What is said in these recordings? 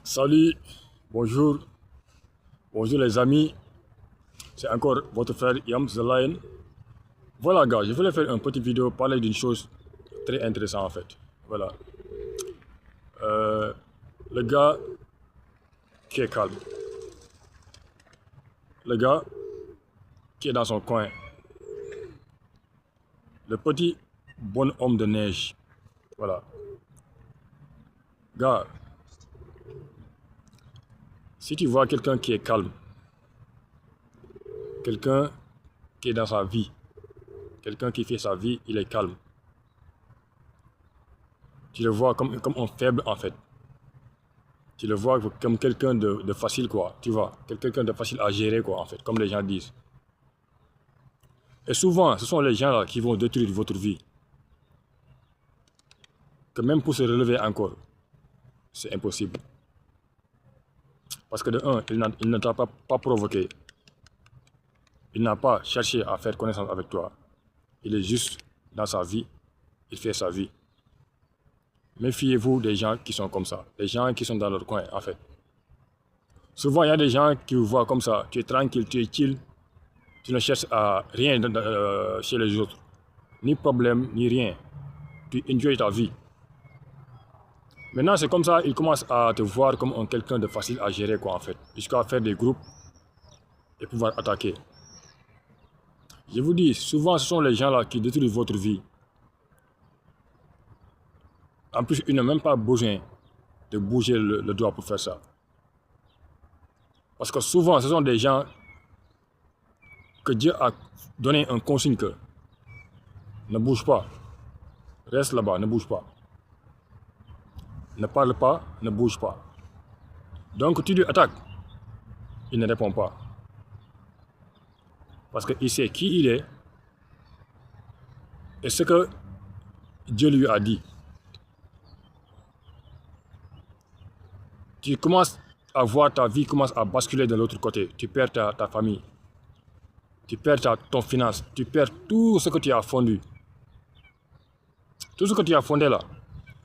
Salut, bonjour, bonjour les amis, c'est encore votre frère Yam The Lion. Voilà gars, je voulais faire une petite vidéo parler d'une chose très intéressante en fait. Voilà, le gars qui est calme, le gars qui est dans son coin, le petit bonhomme de neige. Voilà, gars, si tu vois quelqu'un qui est calme, quelqu'un qui est dans sa vie, quelqu'un qui fait sa vie, il est calme. Tu le vois comme un faible en fait. Tu le vois comme quelqu'un de facile quoi, tu vois, quelqu'un de facile à gérer quoi en fait, comme les gens disent. Et souvent, ce sont les gens là qui vont détruire votre vie. Que même pour se relever encore, c'est impossible. Parce que de un, il ne t'a pas provoqué. Il n'a pas cherché à faire connaissance avec toi. Il est juste dans sa vie, il fait sa vie. Méfiez-vous des gens qui sont comme ça, des gens qui sont dans leur coin en fait. Souvent, il y a des gens qui vous voient comme ça, tu es tranquille, tu es chill, tu ne cherches à rien chez les autres, ni problème, ni rien. Tu enjoy ta vie. Maintenant, c'est comme ça, ils commencent à te voir comme quelqu'un de facile à gérer quoi en fait, jusqu'à faire des groupes et pouvoir attaquer. Je vous dis, souvent, ce sont les gens là qui détruisent votre vie. En plus, ils n'ont même pas besoin de bouger le doigt pour faire ça. Parce que souvent, ce sont des gens que Dieu a donné un consigne que ne bouge pas, reste là-bas, ne bouge pas. Ne parle pas, ne bouge pas. Donc tu lui attaques, il ne répond pas. Parce qu'il sait qui il est et ce que Dieu lui a dit. Tu commences à voir ta vie commence à basculer de l'autre côté. Tu perds ta famille. Tu perds ton finance. Tu perds tout ce que tu as fondé. Tout ce que tu as fondé là,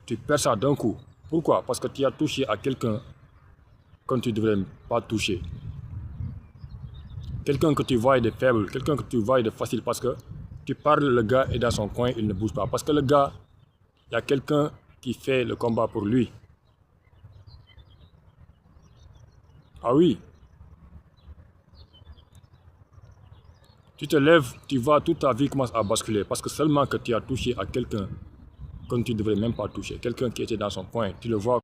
tu perds ça d'un coup. Pourquoi? Parce que tu as touché à quelqu'un que tu ne devrais pas toucher. Quelqu'un que tu vois de faible, quelqu'un que tu vois de facile parce que tu parles, le gars est dans son coin, il ne bouge pas. Parce que le gars, il y a quelqu'un qui fait le combat pour lui. Ah oui. Tu te lèves, tu vois, toute ta vie commence à basculer parce que seulement que tu as touché à quelqu'un que tu ne devrais même pas toucher. Quelqu'un qui était dans son coin, tu le vois.